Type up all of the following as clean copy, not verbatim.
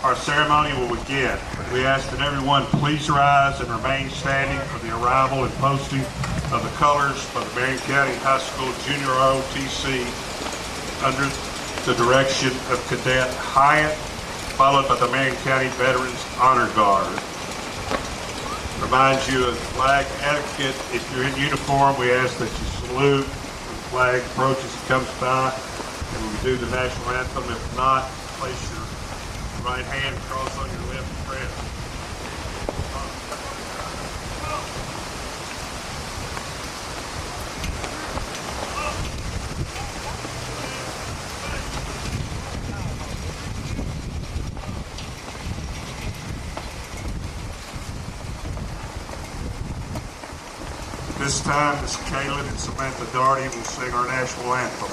Our ceremony will begin. We ask that everyone please rise and remain standing for the arrival and posting of the colors for the Marion County High School Junior ROTC under the direction of Cadet Hyatt, followed by the Marion County Veterans Honor Guard. Reminds you of flag etiquette. If you're in uniform, we ask that you salute when the flag approaches and comes by, and we do the national anthem. If not, place your right hand across on your left breast. This time, Ms. Kaylin and Samantha Darty will sing our national anthem.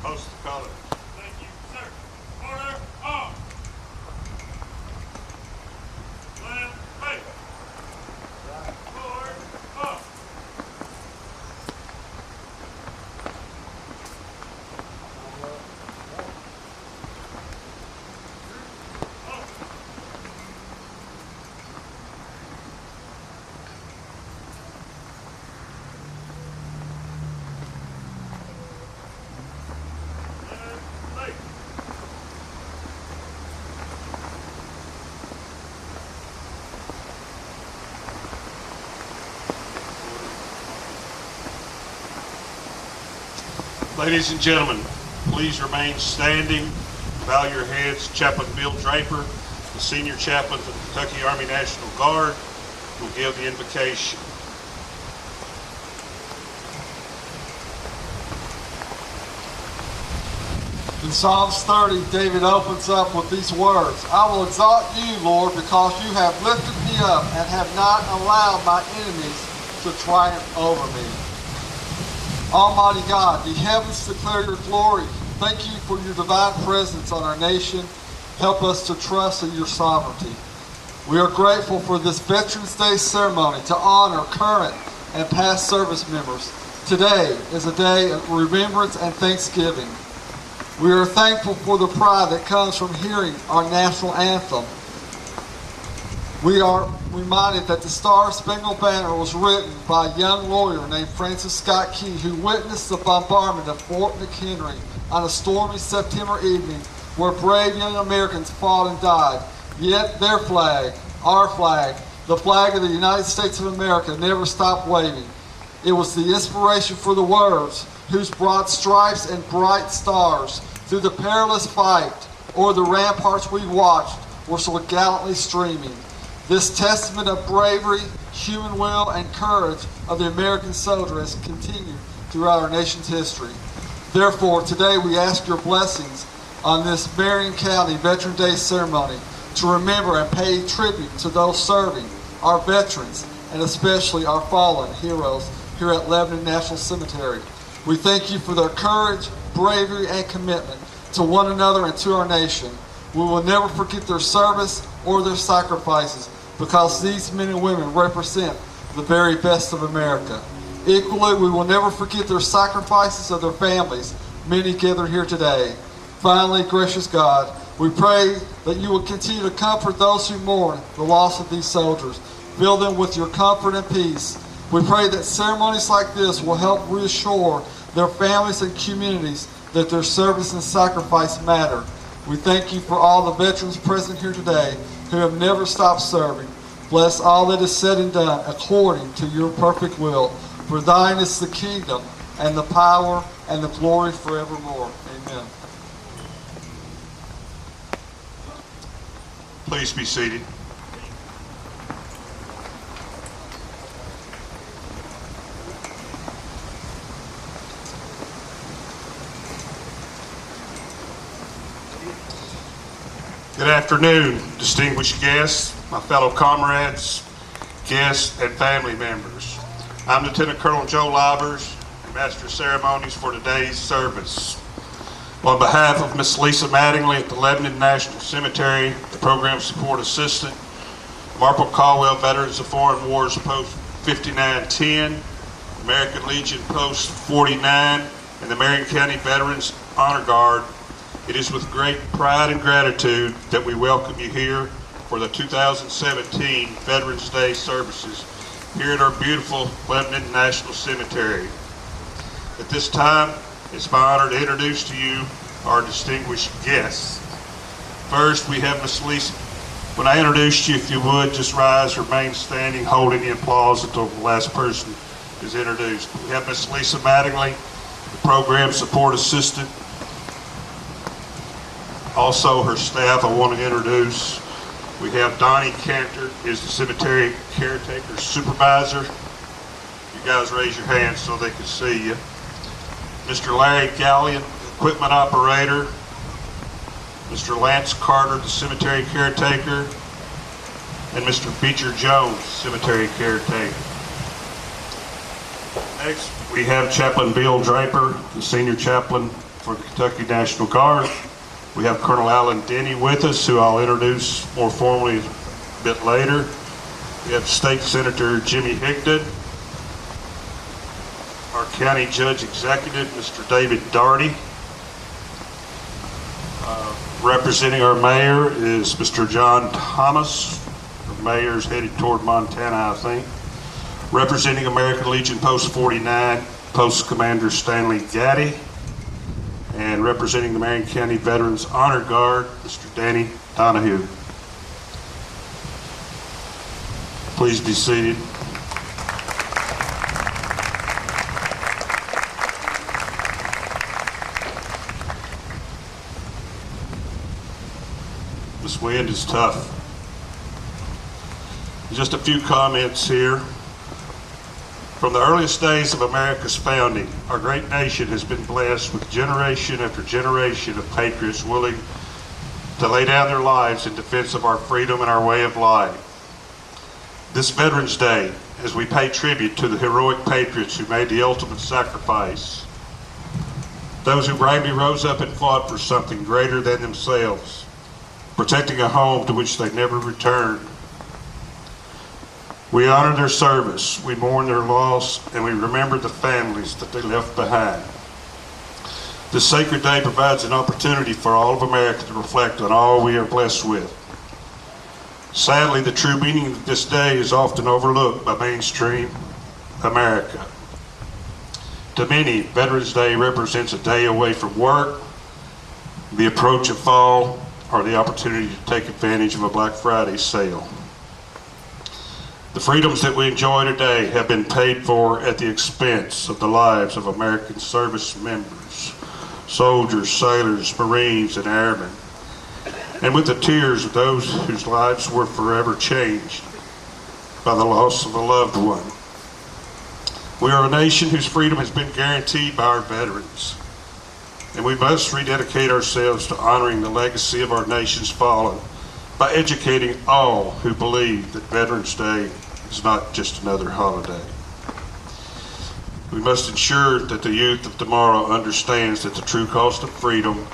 Post the colors. Thank you, sir. Order, off. Left, right. Forward, off. Ladies and gentlemen, please remain standing. Bow your heads. Chaplain Bill Draper, the senior chaplain for the Kentucky Army National Guard, will give the invocation. In Psalms 30, David opens up with these words, I will exalt you, Lord, because you have lifted me up and have not allowed my enemies to triumph over me. Almighty God, the heavens declare your glory. Thank you for your divine presence on our nation. Help us to trust in your sovereignty. We are grateful for this Veterans Day ceremony to honor current and past service members. Today is a day of remembrance and thanksgiving. We are thankful for the pride that comes from hearing our national anthem. We are reminded that the Star Spangled Banner was written by a young lawyer named Francis Scott Key, who witnessed the bombardment of Fort McHenry on a stormy September evening where brave young Americans fought and died. Yet their flag, our flag, the flag of the United States of America, never stopped waving. It was the inspiration for the words, whose broad stripes and bright stars through the perilous fight o'er the ramparts we watched were so gallantly streaming. This testament of bravery, human will, and courage of the American soldier has continued throughout our nation's history. Therefore, today we ask your blessings on this Marion County Veteran Day ceremony to remember and pay tribute to those serving, our veterans, and especially our fallen heroes here at Lebanon National Cemetery. We thank you for their courage, bravery, and commitment to one another and to our nation. We will never forget their service or their sacrifices, because these men and women represent the very best of America. Equally, we will never forget their sacrifices of their families, many gathered here today. Finally, gracious God, we pray that you will continue to comfort those who mourn the loss of these soldiers. Fill them with your comfort and peace. We pray that ceremonies like this will help reassure their families and communities that their service and sacrifice matter. We thank you for all the veterans present here today who have never stopped serving. Bless all that is said and done according to your perfect will. For thine is the kingdom and the power and the glory forevermore. Amen. Please be seated. Good afternoon, distinguished guests, my fellow comrades, guests, and family members. I'm Lieutenant Colonel Joe Lobbers, Master of Ceremonies for today's service. On behalf of Miss Lisa Mattingly at the Lebanon National Cemetery, the Program Support Assistant, Marple Caldwell Veterans of Foreign Wars Post 5910, American Legion Post 49, and the Marion County Veterans Honor Guard, it is with great pride and gratitude that we welcome you here for the 2017 Veterans Day services here at our beautiful Lebanon National Cemetery. At this time, it's my honor to introduce to you our distinguished guests. First, we have Miss Lisa. When I introduced you, if you would, just rise, remain standing, holding the applause until the last person is introduced. We have Miss Lisa Mattingly, the Program Support Assistant. Also, her staff I want to introduce. We have Donnie Cantor, is the Cemetery Caretaker Supervisor. You guys raise your hands so they can see you. Mr. Larry Gallion, Equipment Operator. Mr. Lance Carter, the Cemetery Caretaker. And Mr. Beecher Jones, Cemetery Caretaker. Next, we have Chaplain Bill Draper, the Senior Chaplain for the Kentucky National Guard. We have Colonel Alan Denny with us, who I'll introduce more formally a bit later. We have State Senator Jimmy Higdon. Our County Judge Executive, Mr. David Daugherty. Representing our Mayor is Mr. John Thomas. The Mayor's headed toward Montana, I think. Representing American Legion Post 49, Post Commander Stanley Gaddy. And representing the Marion County Veterans Honor Guard, Mr. Danny Donahue. Please be seated. This wind is tough. Just a few comments here. From the earliest days of America's founding, our great nation has been blessed with generation after generation of patriots willing to lay down their lives in defense of our freedom and our way of life. This Veterans Day, as we pay tribute to the heroic patriots who made the ultimate sacrifice, those who bravely rose up and fought for something greater than themselves, protecting a home to which they never returned. We honor their service, we mourn their loss, and we remember the families that they left behind. This sacred day provides an opportunity for all of America to reflect on all we are blessed with. Sadly, the true meaning of this day is often overlooked by mainstream America. To many, Veterans Day represents a day away from work, the approach of fall, or the opportunity to take advantage of a Black Friday sale. The freedoms that we enjoy today have been paid for at the expense of the lives of American service members, soldiers, sailors, Marines, and airmen, and with the tears of those whose lives were forever changed by the loss of a loved one. We are a nation whose freedom has been guaranteed by our veterans, and we must rededicate ourselves to honoring the legacy of our nation's fallen by educating all who believe that Veterans Day is not just another holiday. We must ensure that the youth of tomorrow understands that the true cost of freedom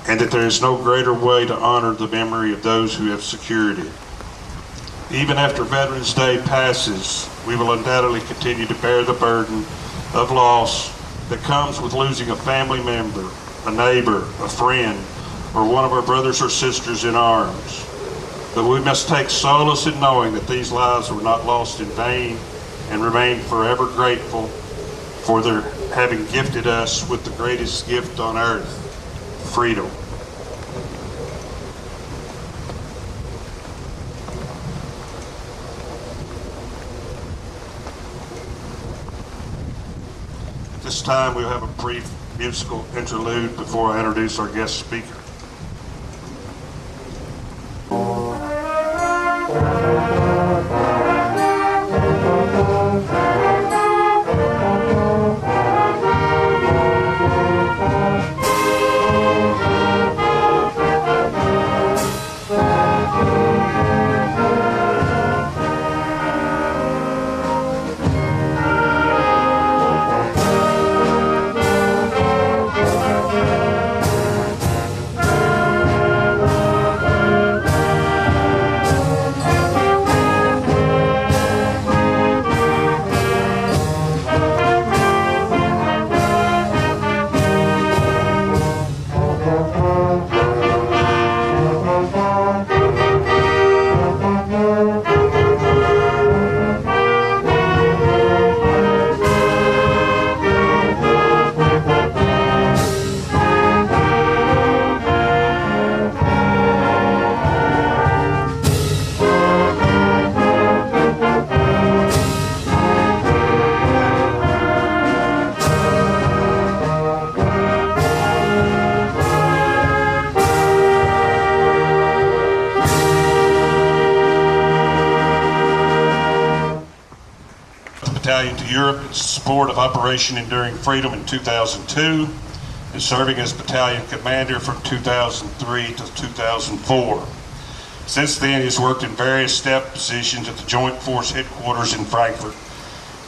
and that there is no greater way to honor the memory of those who have secured it. Even after Veterans Day passes, we will undoubtedly continue to bear the burden of loss that comes with losing a family member, a neighbor, a friend, or one of our brothers or sisters in arms. But we must take solace in knowing that these lives were not lost in vain and remain forever grateful for their having gifted us with the greatest gift on earth, freedom. This time we'll have a brief musical interlude before I introduce our guest speaker. Battalion to Europe in support of Operation Enduring Freedom in 2002, and serving as battalion commander from 2003 to 2004. Since then, he has worked in various staff positions at the Joint Force Headquarters in Frankfurt.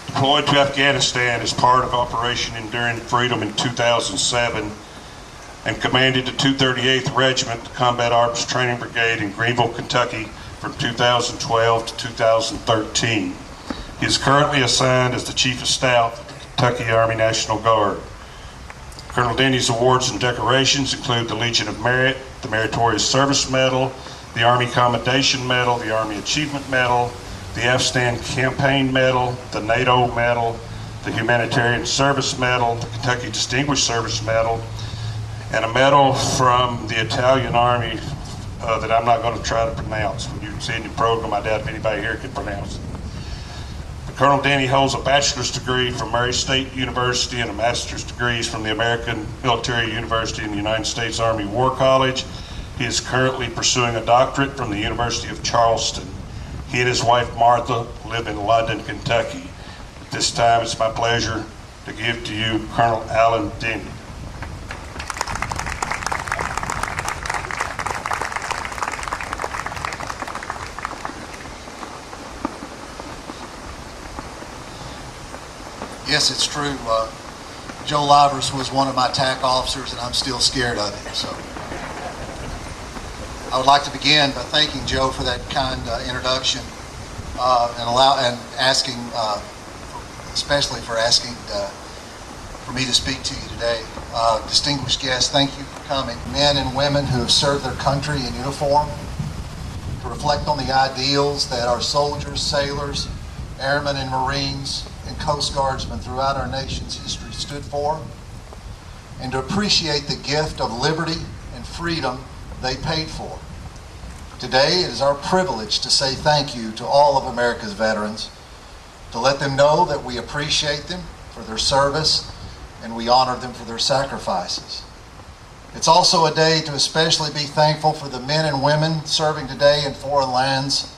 Deployed to Afghanistan as part of Operation Enduring Freedom in 2007, and commanded the 238th Regiment, the Combat Arms Training Brigade in Greenville, Kentucky from 2012 to 2013. He is currently assigned as the Chief of Staff of the Kentucky Army National Guard. Colonel Denny's awards and decorations include the Legion of Merit, the Meritorious Service Medal, the Army Commendation Medal, the Army Achievement Medal, the Afghanistan Campaign Medal, the NATO Medal, the Humanitarian Service Medal, the Kentucky Distinguished Service Medal, and a medal from the Italian Army that I'm not going to try to pronounce. When you see in your program, I doubt if anybody here can pronounce it. Colonel Denny holds a bachelor's degree from Murray State University and a master's degree from the American Military University in the United States Army War College. He is currently pursuing a doctorate from the University of Charleston. He and his wife Martha live in London, Kentucky. At this time, it's my pleasure to give to you Colonel Alan Denny. Yes, it's true. Joe Livers was one of my TAC officers, and I'm still scared of him. So I would like to begin by thanking Joe for that kind introduction and asking, especially for asking for me to speak to you today. Distinguished guests, thank you for coming. Men and women who have served their country in uniform to reflect on the ideals that our soldiers, sailors, airmen and Marines, and Coast Guardsmen throughout our nation's history stood for, and to appreciate the gift of liberty and freedom they paid for. Today, it is our privilege to say thank you to all of America's veterans, to let them know that we appreciate them for their service and we honor them for their sacrifices. It's also a day to especially be thankful for the men and women serving today in foreign lands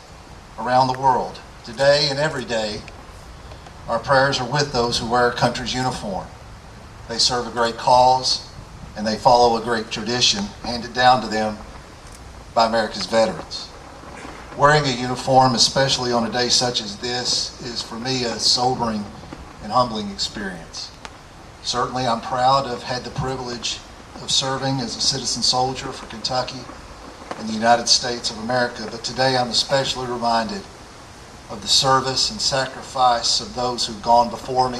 around the world. Today and every day, our prayers are with those who wear our country's uniform. They serve a great cause and they follow a great tradition handed down to them by America's veterans. Wearing a uniform, especially on a day such as this, is for me a sobering and humbling experience. Certainly, I'm proud to have had the privilege of serving as a citizen soldier for Kentucky and the United States of America, but today I'm especially reminded of the service and sacrifice of those who've gone before me,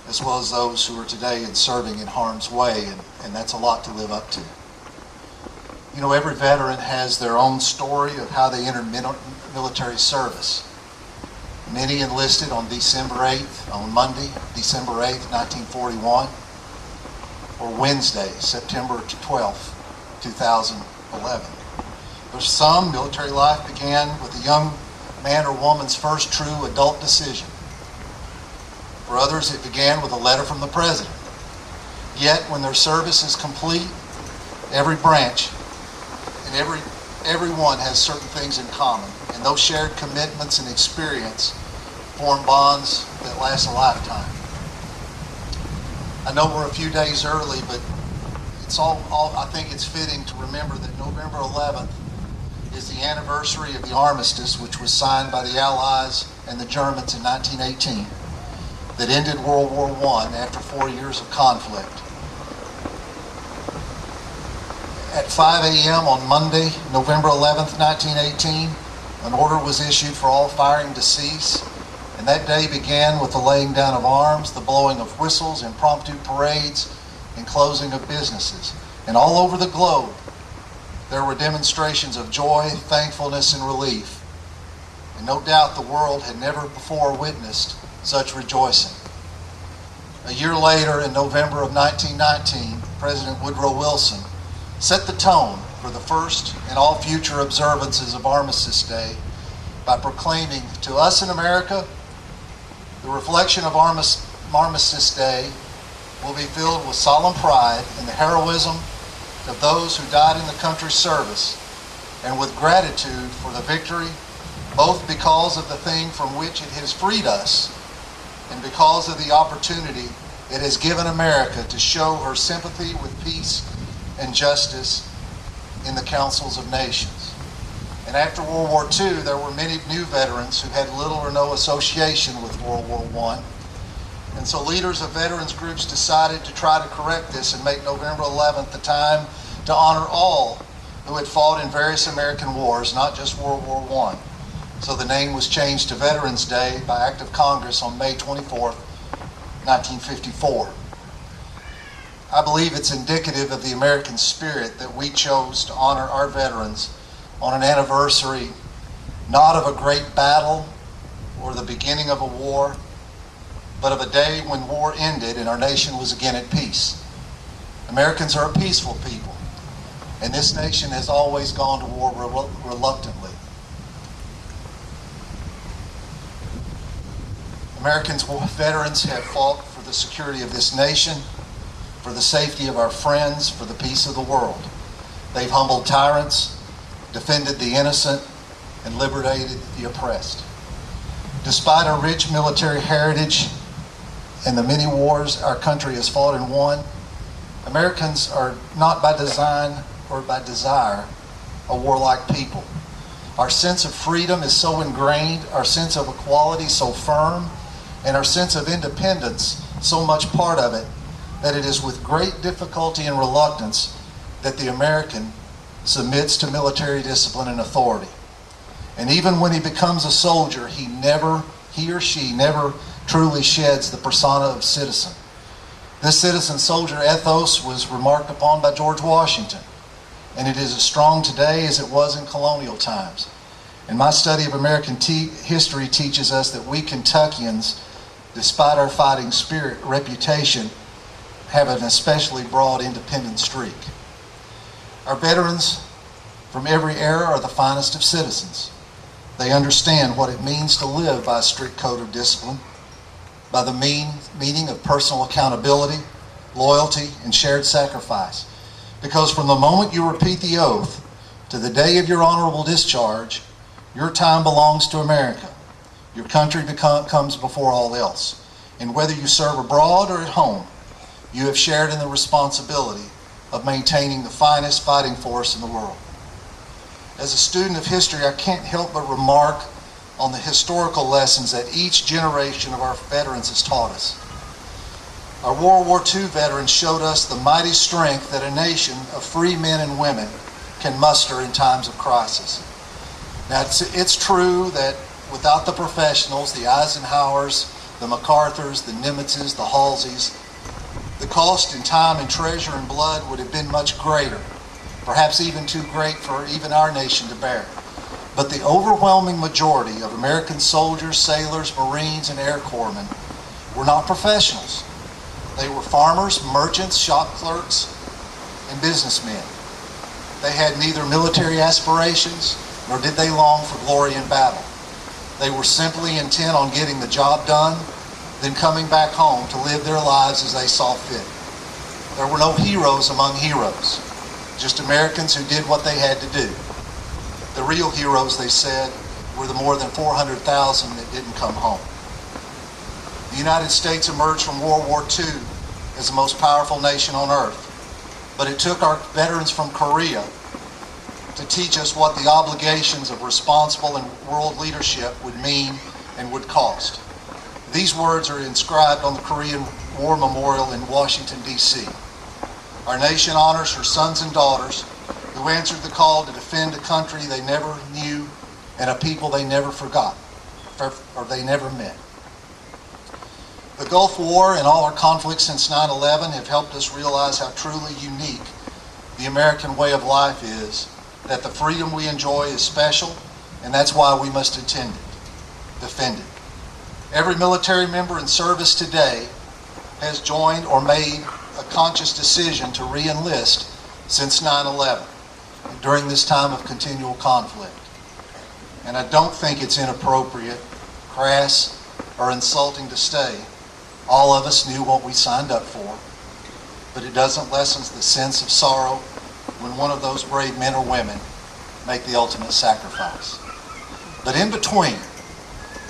as well as those who are today serving in harm's way, and that's a lot to live up to. You know, every veteran has their own story of how they entered military service. Many enlisted on December 8th, on Monday, December 8th, 1941, or Wednesday, September 12th, 2011. For some, military life began with a young man or woman's first true adult decision. For others, it began with a letter from the President. Yet, when their service is complete, every branch and everyone has certain things in common, and those shared commitments and experience form bonds that last a lifetime. I know we're a few days early, but I think it's fitting to remember that November 11th is the anniversary of the armistice, which was signed by the Allies and the Germans in 1918, that ended World War I after 4 years of conflict. At 5 a.m. on Monday, November 11th, 1918, an order was issued for all firing to cease, and that day began with the laying down of arms, the blowing of whistles, impromptu parades, and closing of businesses. And all over the globe, there were demonstrations of joy, thankfulness, and relief. And no doubt the world had never before witnessed such rejoicing. A year later, in November of 1919, President Woodrow Wilson set the tone for the first and all future observances of Armistice Day by proclaiming, to us in America, the reflection of Armistice Day will be filled with solemn pride in the heroism of those who died in the country's service, and with gratitude for the victory, both because of the thing from which it has freed us and because of the opportunity it has given America to show her sympathy with peace and justice in the councils of nations. And after World War II, there were many new veterans who had little or no association with World War I. And so leaders of veterans groups decided to try to correct this and make November 11th the time to honor all who had fought in various American wars, not just World War I. So the name was changed to Veterans Day by Act of Congress on May 24th, 1954. I believe it's indicative of the American spirit that we chose to honor our veterans on an anniversary not of a great battle or the beginning of a war, but of a day when war ended and our nation was again at peace. Americans are a peaceful people, and this nation has always gone to war reluctantly. Veterans have fought for the security of this nation, for the safety of our friends, for the peace of the world. They've humbled tyrants, defended the innocent, and liberated the oppressed. Despite a rich military heritage and the many wars our country has fought and won, Americans are not by design or by desire a warlike people. Our sense of freedom is so ingrained, our sense of equality so firm, and our sense of independence so much part of it, that it is with great difficulty and reluctance that the American submits to military discipline and authority. And even when he becomes a soldier, he or she never truly sheds the persona of citizen. This citizen-soldier ethos was remarked upon by George Washington. and it is as strong today as it was in colonial times. And my study of American history teaches us that we Kentuckians, despite our fighting spirit reputation, have an especially broad independent streak. Our veterans from every era are the finest of citizens. They understand what it means to live by a strict code of discipline, by the meaning of personal accountability, loyalty, and shared sacrifice. Because from the moment you repeat the oath to the day of your honorable discharge, your time belongs to America. Your country comes before all else. And whether you serve abroad or at home, you have shared in the responsibility of maintaining the finest fighting force in the world. As a student of history, I can't help but remark on the historical lessons that each generation of our veterans has taught us. Our World War II veterans showed us the mighty strength that a nation of free men and women can muster in times of crisis. Now, it's true that without the professionals, the Eisenhowers, the MacArthurs, the Nimitzes, the Halseys, the cost in time and treasure and blood would have been much greater, perhaps even too great for even our nation to bear. But the overwhelming majority of American soldiers, sailors, Marines, and Air Corpsmen were not professionals. They were farmers, merchants, shop clerks, and businessmen. They had neither military aspirations, nor did they long for glory in battle. They were simply intent on getting the job done, then coming back home to live their lives as they saw fit. There were no heroes among heroes, just Americans who did what they had to do. The real heroes, they said, were the more than 400,000 that didn't come home. The United States emerged from World War II as the most powerful nation on earth, but it took our veterans from Korea to teach us what the obligations of responsible and world leadership would mean and would cost. These words are inscribed on the Korean War Memorial in Washington, D.C. Our nation honors her sons and daughters who answered the call to defend a country they never knew and a people they never forgot, or they never met. The Gulf War and all our conflicts since 9/11 have helped us realize how truly unique the American way of life is, that the freedom we enjoy is special, and that's why we must defend it. Every military member in service today has joined or made a conscious decision to re-enlist since 9/11 during this time of continual conflict. And I don't think it's inappropriate, crass, or insulting to say all of us knew what we signed up for, but it doesn't lessen the sense of sorrow when one of those brave men or women make the ultimate sacrifice. But in between,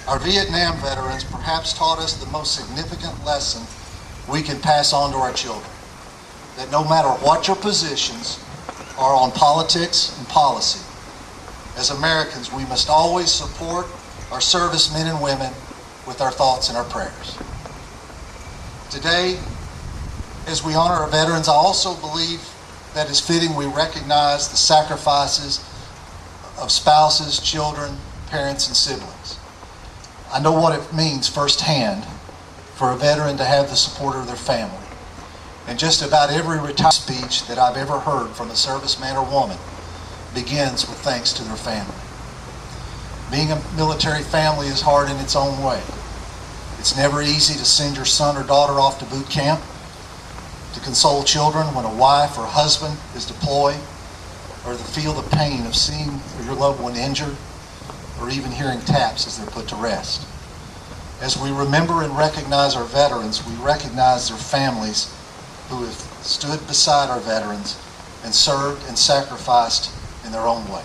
our Vietnam veterans perhaps taught us the most significant lesson we can pass on to our children, that no matter what your positions are on politics and policy, as Americans, we must always support our servicemen and women with our thoughts and our prayers. Today, as we honor our veterans, I also believe that it's fitting we recognize the sacrifices of spouses, children, parents, and siblings. I know what it means firsthand for a veteran to have the support of their family. And just about every retirement speech that I've ever heard from a serviceman or woman begins with thanks to their family. Being a military family is hard in its own way. It's never easy to send your son or daughter off to boot camp, to console children when a wife or husband is deployed, or to feel the pain of seeing your loved one injured, or even hearing taps as they're put to rest. As we remember and recognize our veterans, we recognize their families who have stood beside our veterans and served and sacrificed in their own way.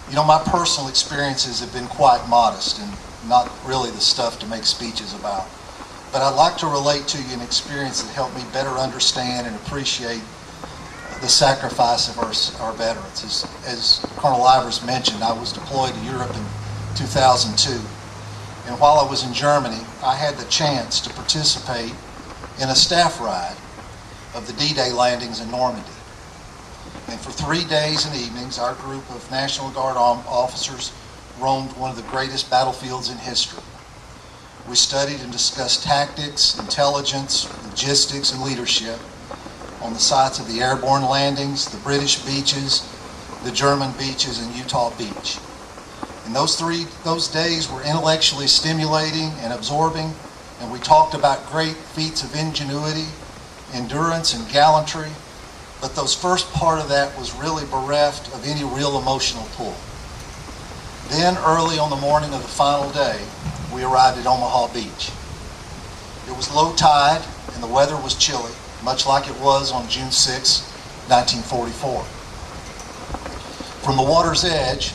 You know, my personal experiences have been quite modest and not really the stuff to make speeches about. But I'd like to relate to you an experience that helped me better understand and appreciate the sacrifice of our veterans. As Colonel Ivers mentioned, I was deployed to Europe in 2002. And while I was in Germany, I had the chance to participate in a staff ride of the D-Day landings in Normandy. And for 3 days and evenings, our group of National Guard officers roamed one of the greatest battlefields in history. We studied and discussed tactics, intelligence, logistics, and leadership. on the sites of the airborne landings, the British beaches, the German beaches, and Utah Beach. And those days were intellectually stimulating and absorbing, and we talked about great feats of ingenuity, endurance, and gallantry, but those first part of that was really bereft of any real emotional pull. Then, early on the morning of the final day, we arrived at Omaha Beach. It was low tide, and the weather was chilly, much like it was on June 6, 1944. From the water's edge,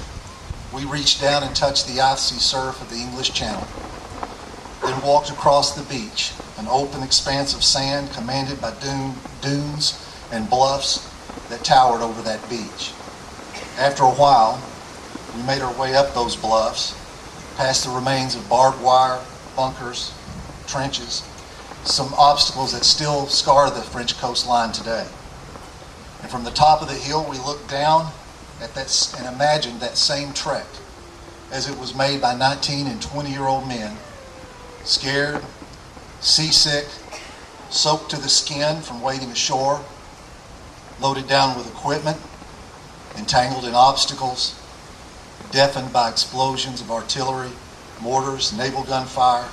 we reached down and touched the icy surf of the English Channel, then walked across the beach, an open expanse of sand commanded by dunes and bluffs that towered over that beach. After a while, we made our way up those bluffs, past the remains of barbed wire, bunkers, trenches, some obstacles that still scar the French coastline today. And from the top of the hill, we looked down at that and imagined that same trek as it was made by 19 and 20-year-old men, scared, seasick, soaked to the skin from wading ashore, loaded down with equipment, entangled in obstacles, deafened by explosions of artillery, mortars, naval gunfire,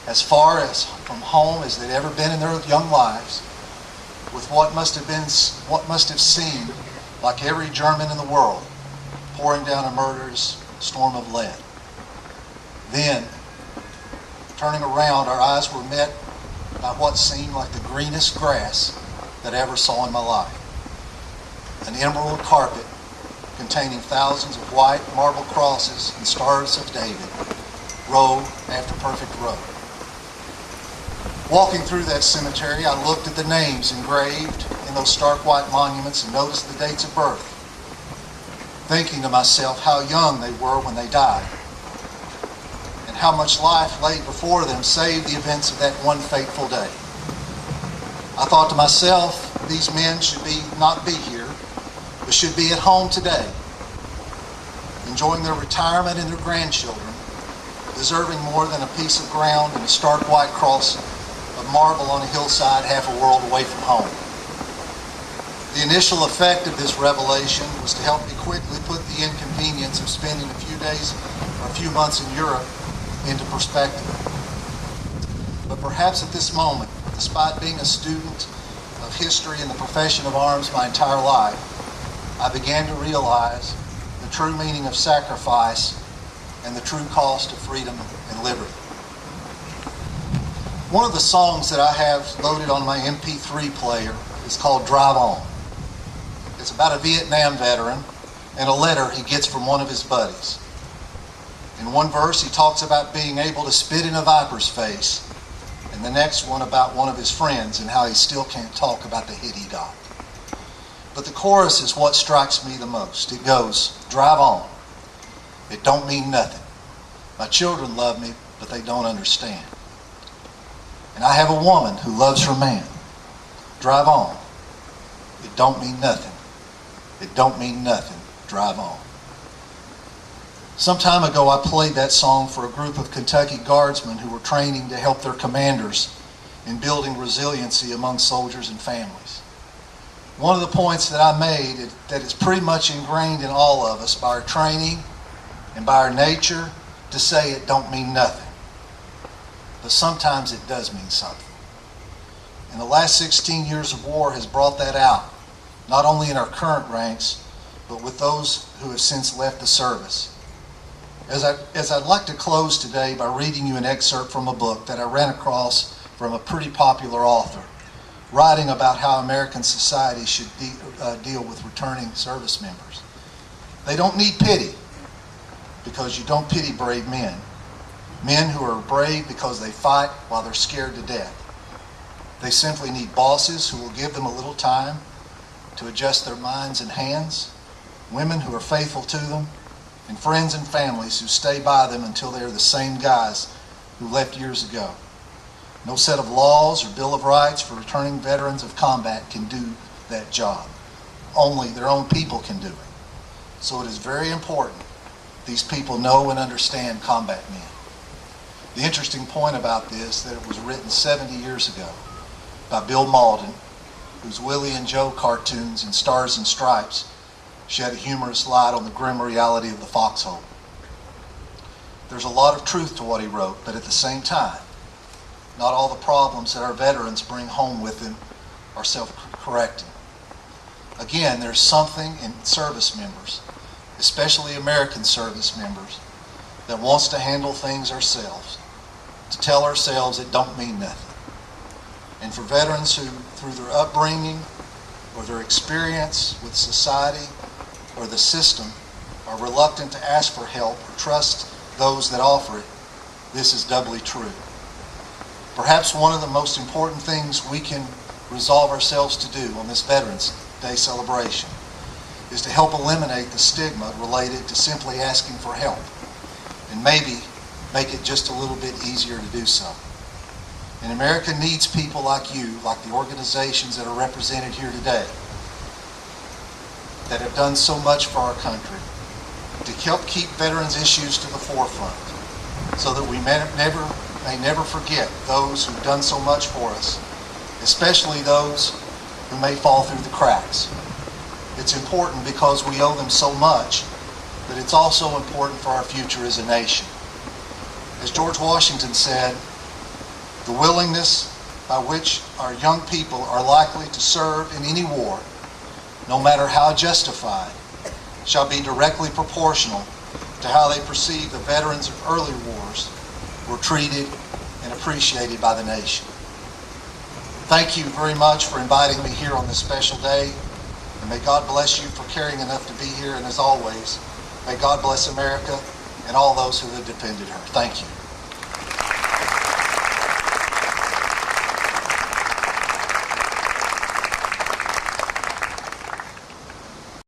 as far as from home as they'd ever been in their young lives, with what must have seemed like every German in the world pouring down a murderous storm of lead. Then, turning around, our eyes were met by what seemed like the greenest grass that I ever saw in my life. An emerald carpet containing thousands of white marble crosses and stars of David, row after perfect row. Walking through that cemetery, I looked at the names engraved in those stark white monuments and noticed the dates of birth, thinking to myself how young they were when they died, and how much life lay before them save the events of that one fateful day. I thought to myself, these men should not be here, but should be at home today, enjoying their retirement and their grandchildren, deserving more than a piece of ground and a stark white cross of marble on a hillside half a world away from home. The initial effect of this revelation was to help me quickly put the inconvenience of spending a few days or a few months in Europe into perspective. But perhaps at this moment, despite being a student of history and the profession of arms my entire life, I began to realize the true meaning of sacrifice and the true cost of freedom and liberty. One of the songs that I have loaded on my MP3 player is called Drive On. It's about a Vietnam veteran and a letter he gets from one of his buddies. In one verse, he talks about being able to spit in a viper's face, and the next one about one of his friends and how he still can't talk about the hit he got. But the chorus is what strikes me the most. It goes, drive on. It don't mean nothing. My children love me, but they don't understand. And I have a woman who loves her man. Drive on. It don't mean nothing. It don't mean nothing. Drive on. Some time ago, I played that song for a group of Kentucky Guardsmen who were training to help their commanders in building resiliency among soldiers and families. One of the points that I made that is pretty much ingrained in all of us by our training and by our nature to say it don't mean nothing. But sometimes it does mean something. And the last 16 years of war has brought that out, not only in our current ranks, but with those who have since left the service. As I'd like to close today by reading you an excerpt from a book that I ran across from a pretty popular author, writing about how American society should deal with returning service members. They don't need pity, because you don't pity brave men. Men who are brave because they fight while they're scared to death. They simply need bosses who will give them a little time to adjust their minds and hands, women who are faithful to them, and friends and families who stay by them until they are the same guys who left years ago. No set of laws or Bill of Rights for returning veterans of combat can do that job. Only their own people can do it. So it is very important these people know and understand combat men. The interesting point about this, that it was written 70 years ago by Bill Malden, whose Willie and Joe cartoons and Stars and Stripes shed a humorous light on the grim reality of the foxhole. There's a lot of truth to what he wrote, but at the same time, not all the problems that our veterans bring home with them are self-correcting. Again, there's something in service members, especially American service members, that wants to handle things ourselves, to tell ourselves it don't mean nothing. And for veterans who, through their upbringing or their experience with society or the system, are reluctant to ask for help or trust those that offer it, this is doubly true. Perhaps one of the most important things we can resolve ourselves to do on this Veterans Day celebration is to help eliminate the stigma related to simply asking for help, and maybe make it just a little bit easier to do so. And America needs people like you, like the organizations that are represented here today, that have done so much for our country, to help keep veterans' issues to the forefront, so that we may never forget those who've done so much for us, especially those who may fall through the cracks. It's important because we owe them so much, but it's also important for our future as a nation. As George Washington said, the willingness by which our young people are likely to serve in any war, no matter how justified, shall be directly proportional to how they perceive the veterans of early wars were treated and appreciated by the nation. Thank you very much for inviting me here on this special day, and may God bless you for caring enough to be here, and as always, may God bless America and all those who have defended her. Thank you.